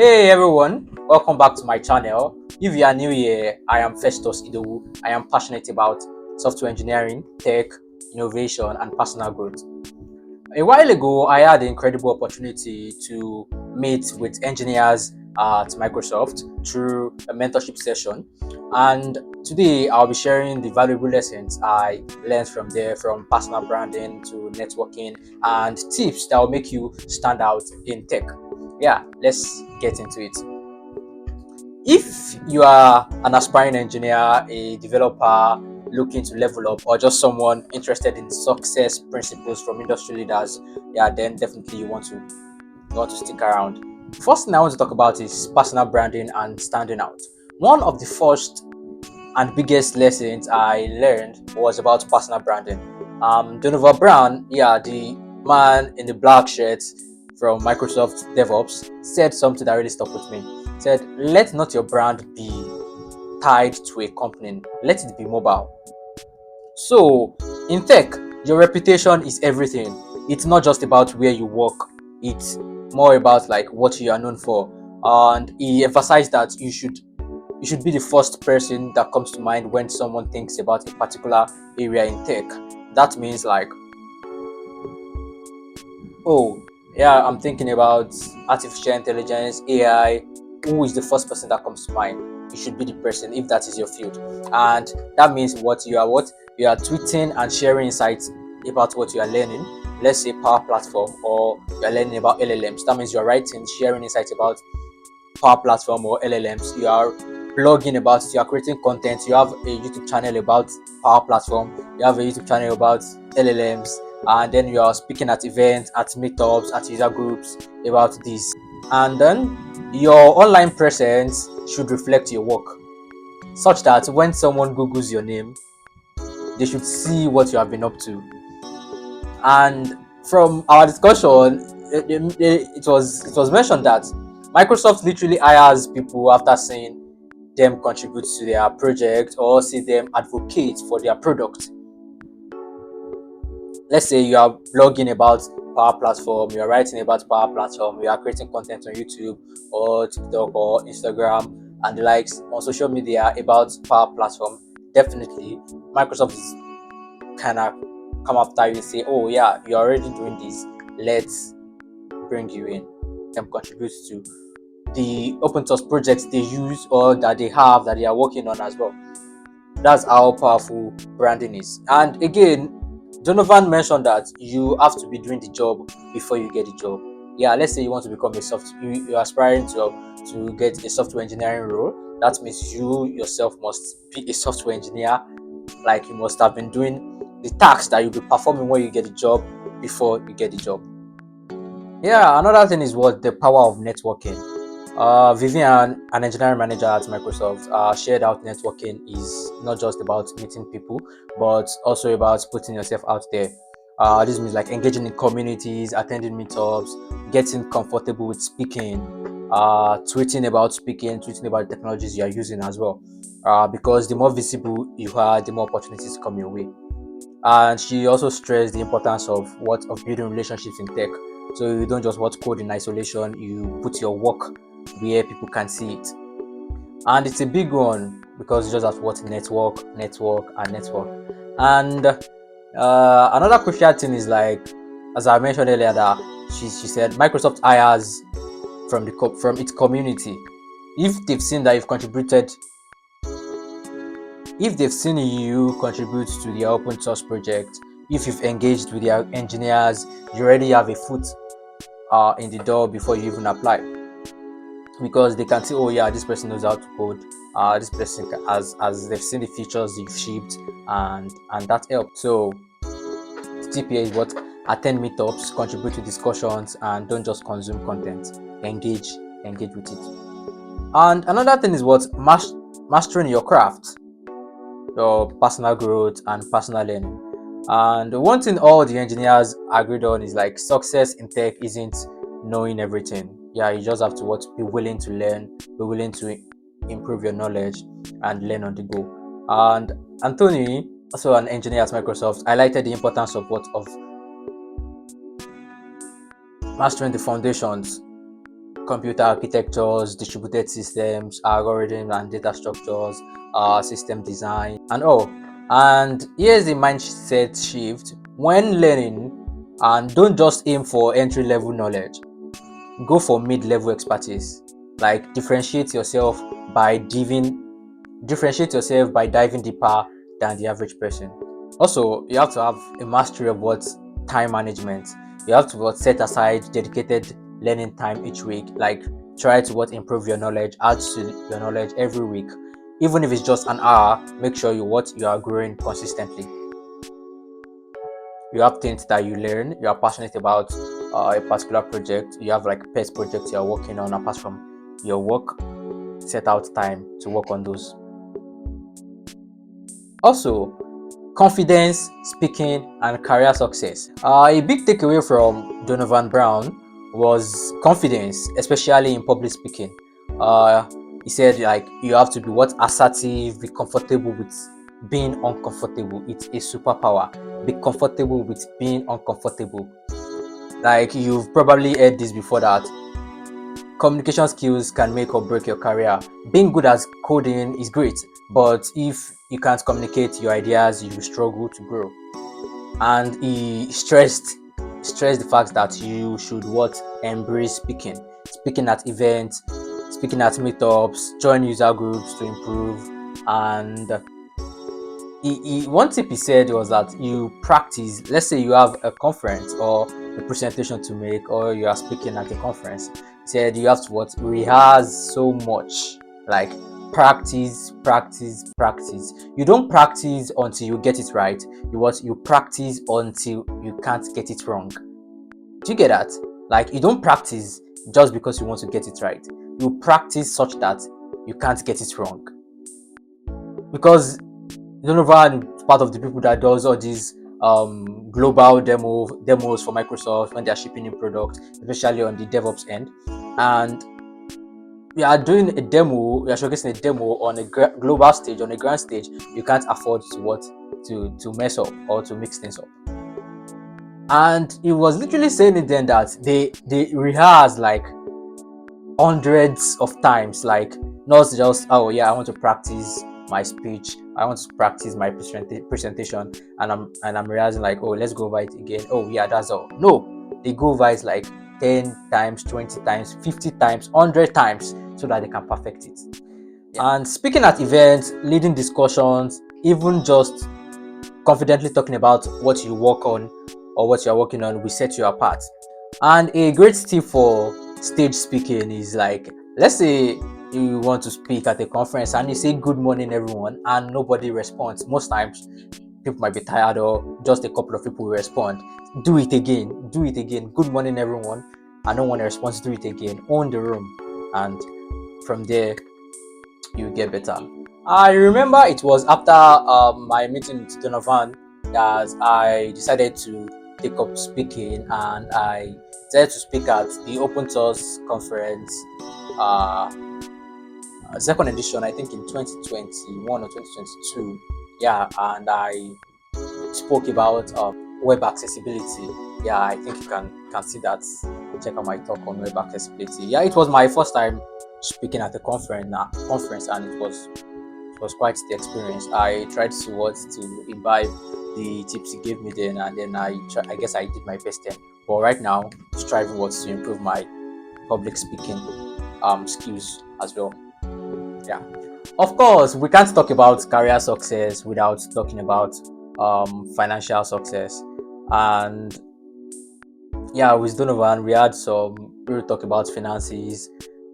Hey everyone, welcome back to my channel. If you are new here, I am Festus Idowu. I am passionate about software engineering, tech, innovation, and personal growth. A while ago, I had the incredible opportunity to meet with engineers at Microsoft through a mentorship session. And today, I'll be sharing the valuable lessons I learned from there, from personal branding to networking, and tips that will make you stand out in tech. Yeah, let's get into it. If you are an aspiring engineer, a developer looking to level up, or just someone interested in success principles from industry leaders, yeah, then definitely you want to stick around. First thing I want to talk about is personal branding and standing out. One of the first and biggest lessons I learned was about personal branding. Donovan Brown, yeah, the man in the black shirt from Microsoft DevOps, said something that really stuck with me. He said, "Let not your brand be tied to a company. Let it be mobile." So, in tech, your reputation is everything. It's not just about where you work. It's more about like what you are known for. And he emphasized that you should be the first person that comes to mind when someone thinks about a particular area in tech. That means like, oh, yeah, I'm thinking about artificial intelligence, AI. Who is the first person that comes to mind? You should be the person if that is your field. And that means what you are tweeting and sharing insights about what you are learning. Let's say Power Platform, or you are learning about LLMs. That means you are writing, sharing insights about Power Platform or LLMs. You are blogging about it, you are creating content, you have a YouTube channel about Power Platform, you have a YouTube channel about LLMs, and then you are speaking at events, at meetups, at user groups about this. And then your online presence should reflect your work, such that when someone Googles your name, they should see what you have been up to. And from our discussion, it was mentioned that Microsoft literally hires people after seeing them contribute to their project or see them advocate for their product. Let's say you are blogging about Power Platform, you are writing about Power Platform, you are creating content on YouTube or TikTok or Instagram and the likes on social media about Power Platform. Definitely, Microsoft is kind of come after you and say, "Oh yeah, you're already doing this. Let's bring you in." Them contribute to the open source projects they use or that they have that they are working on as well. That's how powerful branding is. And again, Donovan mentioned that you have to be doing the job before you get the job. Yeah, let's say you want to become you're aspiring to get a software engineering role. That means you yourself must be a software engineer. Like you must have been doing the tasks that you'll be performing when you get the job before you get the job. Yeah, another thing is what the power of networking. Vivian, an engineering manager at Microsoft, shared out networking is not just about meeting people, but also about putting yourself out there. This means like engaging in communities, attending meetups, getting comfortable with speaking, tweeting about speaking, tweeting about the technologies you are using as well. Because the more visible you are, the more opportunities come your way. And she also stressed the importance of building relationships in tech. So you don't just watch code in isolation, you put your work where people can see it. And it's a big one because you just have to watch network. And another crucial thing is like, as I mentioned earlier, that she said Microsoft hires from its community. If they've seen that you've contributed, if they've seen you contribute to their open source project, if you've engaged with their engineers, you already have a foot in the door before you even apply, because they can say, oh yeah, this person knows how to code. This person as they've seen the features you've shipped, and that helps. So TPA is what: attend meetups, contribute to discussions, and don't just consume content. Engage with it. And another thing is what: mastering your craft, your personal growth and personal learning. And one thing all the engineers agreed on is like success in tech isn't knowing everything. Yeah, you just have to be willing to learn, be willing to improve your knowledge and learn on the go. And Anthony, also an engineer at Microsoft, highlighted the importance of mastering the foundations, computer architectures, distributed systems, algorithm and data structures, system design, and all. And here's the mindset shift when learning, and don't just aim for entry level knowledge, go for mid level expertise. Like differentiate yourself by diving deeper than the average person. Also, you have to have a mastery of what time management. You have to set aside dedicated learning time each week. Like try to improve your knowledge, add to your knowledge every week. Even if it's just an hour, make sure you are growing consistently. You have things that you learn, you are passionate about a particular project, you have like pet projects you are working on apart from your work, set out time to work on those. Also, confidence, speaking, and career success. A big takeaway from Donovan Brown was confidence, especially in public speaking. Uh, he said like you have to be assertive, be comfortable with being uncomfortable. It's a superpower. Be comfortable with being uncomfortable. Like you've probably heard this before that communication skills can make or break your career. Being good at coding is great, but if you can't communicate your ideas, you will struggle to grow. And he stressed the fact that you should embrace speaking at events, speaking at meetups, join user groups to improve. And one tip he said was that you practice. Let's say you have a conference or a presentation to make, or you are speaking at a conference. He said you have to rehearse so much, like practice, practice, practice. You don't practice until you get it right. You practice until you can't get it wrong. Do you get that? Like you don't practice just because you want to get it right. You practice such that you can't get it wrong. Because Donovan is part of the people that does all these global demos for Microsoft when they are shipping new products, especially on the DevOps end. And we are doing a demo, we are showcasing a demo on a global stage, on a grand stage. You can't afford to mess up or to mix things up. And he was literally saying it then that they rehearse like hundreds of times, like not just, oh yeah, I want to practice my speech, I want to practice my presentation, and I'm realizing like, oh, let's go over it again. Oh yeah, that's all. No, they go over it like 10 times, 20 times, 50 times, 100 times so that they can perfect it. Yeah. And speaking at events, leading discussions, even just confidently talking about what you work on or what you're working on will set you apart. And a great tip for stage speaking is like, let's say you want to speak at a conference and you say good morning everyone and nobody responds. Most times people might be tired or just a couple of people will respond. Do it again. Do it again. Good morning everyone. And no one responds. Do it again. Own the room. And from there you get better. I remember it was after my meeting with Donovan that I decided to take up speaking, and I decided to speak at the Open Source Conference, uh, second edition, I think in 2021 or 2022. Yeah, and I spoke about web accessibility. Yeah, I think you can see that. Check out my talk on web accessibility. Yeah, it was my first time speaking at a conference, and it was quite the experience. I tried to imbibe the tips he gave me then, and then I guess I did my best then. But right now, striving to improve my public speaking skills as well. Yeah. Of course, we can't talk about career success without talking about financial success. And yeah, with Donovan, we talk about finances,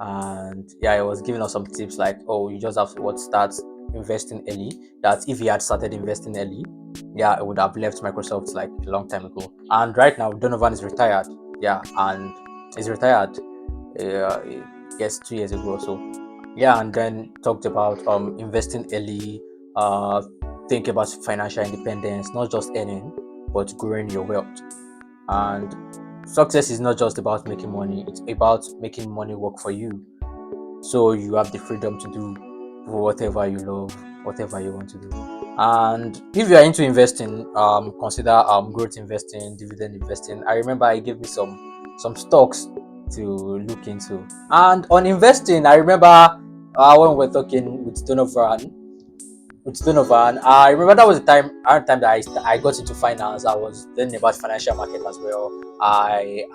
and yeah, he was giving us some tips like, oh, you just have to start investing early. That if he had started investing early, yeah, I would have left Microsoft like a long time ago. And right now, Donovan is retired. Yeah, and he's retired. Yes, 2 years ago or so. Yeah, and then talked about investing early, think about financial independence, not just earning, but growing your wealth. And success is not just about making money, it's about making money work for you. So you have the freedom to do whatever you love, whatever you want to do. And if you are into investing, consider growth investing, dividend investing. I remember he gave me some stocks to look into. And on investing, I remember when we were talking with Donovan, I remember that was the time that I got into finance. I was learning about financial market as well. I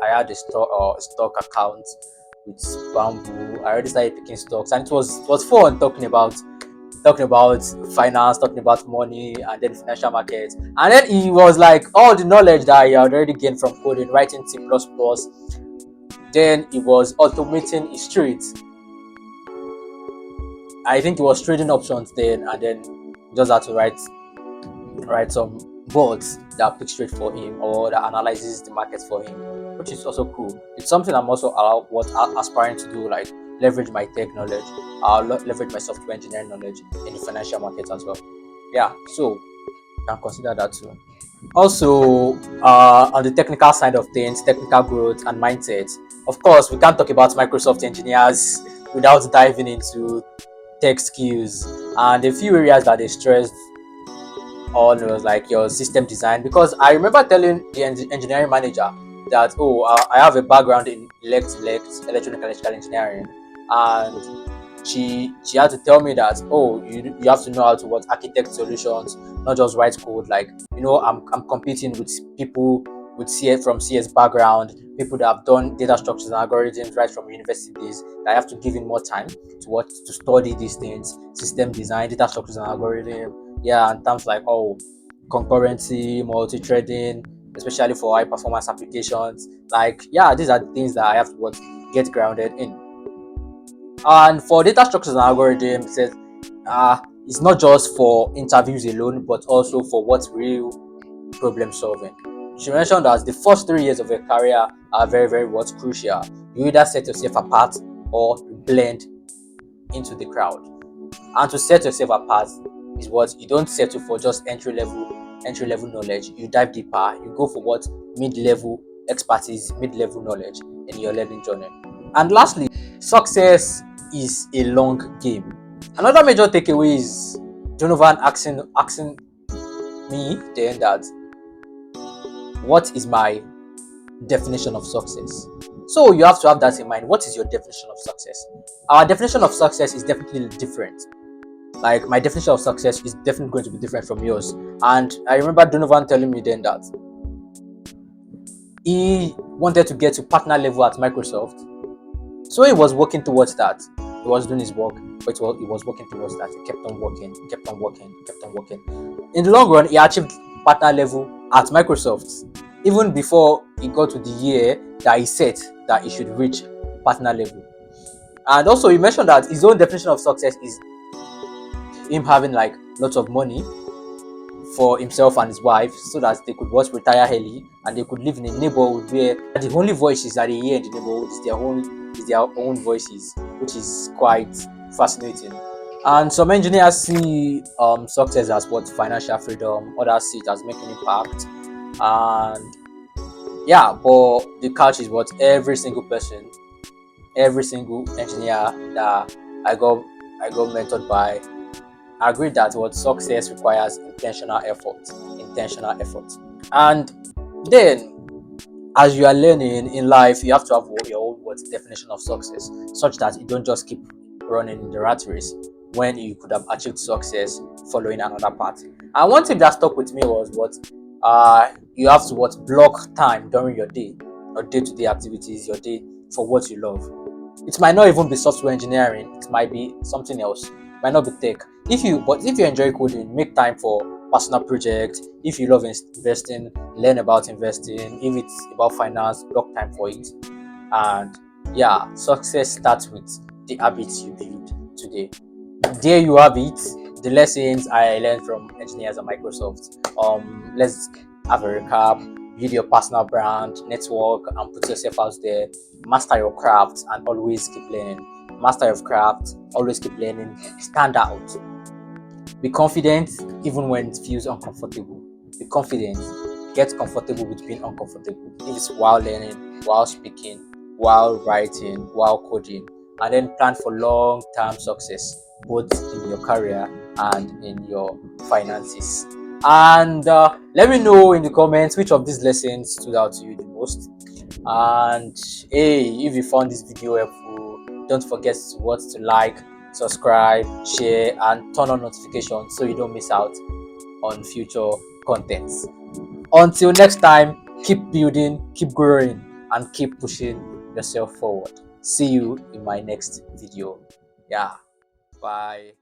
had a stock account with Bamboo. I already started picking stocks, and it was fun talking about finance, talking about money, and then financial markets. And then he was like, all the knowledge that he had already gained from coding, writing C++, then he was automating his trades. I think he was trading options then, and then just had to write some bots that pick straight for him or that analyzes the market for him, which is also cool. It's something I'm also aspiring to do, like leverage my tech knowledge, leverage my software engineering knowledge in the financial market as well. Yeah, so you can consider that too. Also, on the technical side of things, technical growth and mindset. Of course, we can't talk about Microsoft engineers without diving into tech skills and a few areas that they stressed on was like your system design, because I remember telling the engineering manager that, oh, I have a background in electronic electrical engineering, and she had to tell me that, oh, you have to know how to what architect solutions, not just write code. Like, I'm competing with people with CS background, people that have done data structures and algorithms right from universities, that I have to give in more time to study these things, system design, data structures and algorithm. Yeah, and terms like, oh, concurrency, multi-threading, especially for high performance applications. Like, yeah, these are the things that I have to get grounded in. And for data structures and algorithms, it says it's not just for interviews alone, but also for what's real problem solving. She mentioned that the first 3 years of your career are very, very what's crucial. You either set yourself apart or blend into the crowd. And to set yourself apart is what you don't settle for just entry level knowledge. You dive deeper. You go for what mid-level expertise, mid-level knowledge in your learning journey. And lastly, success is a long game. Another major takeaway is Donovan asking me then that, what is my definition of success? So you have to have that in mind. What is your definition of success? Our definition of success is definitely different. Like, my definition of success is definitely going to be different from yours. And I remember Donovan telling me then that he wanted to get to partner level at Microsoft. So he was working towards that. He was doing his work, but he was working towards that. He kept on working, kept on working, kept on working. In the long run, he achieved partner level at Microsoft, even before he got to the year that he set that he should reach partner level. And also, he mentioned that his own definition of success is him having like lots of money for himself and his wife, so that they could retire early and they could live in a neighborhood where the only voices that they hear in the neighborhood is their own voices, which is quite fascinating. And some engineers see success as what financial freedom, others see it as making impact. And yeah, but the catch is what every single person, every single engineer that I got mentored by agreed that what success requires intentional effort. And then, as you are learning in life, you have to have your own definition of success, such that you don't just keep running in the rat race when you could have achieved success following another path. And one thing that stuck with me was what you have to block time during your day, your day-to-day activities, your day, for what you love. It might not even be software engineering, it might be something else, it might not be tech. If you enjoy coding, make time for personal projects. If you love investing, learn about investing. If it's about finance, block time for it. And yeah, success starts with the habits you build today. There you have it, the lessons I learned from engineers at Microsoft. Let's have a recap. Build your personal brand, network, and put yourself out there. Master your craft and always keep learning. Master your craft, always keep learning. Stand out. Be confident even when it feels uncomfortable. Be confident. Get comfortable with being uncomfortable. If it's while learning, while speaking, while writing, while coding. And then plan for long-term success, both in your career and in your finances. And let me know in the comments which of these lessons stood out to you the most. And hey, if you found this video helpful, don't forget to like, subscribe, share, and turn on notifications so you don't miss out on future contents. Until next time, keep building, keep growing, and keep pushing yourself forward. See you in my next video. Yeah, bye.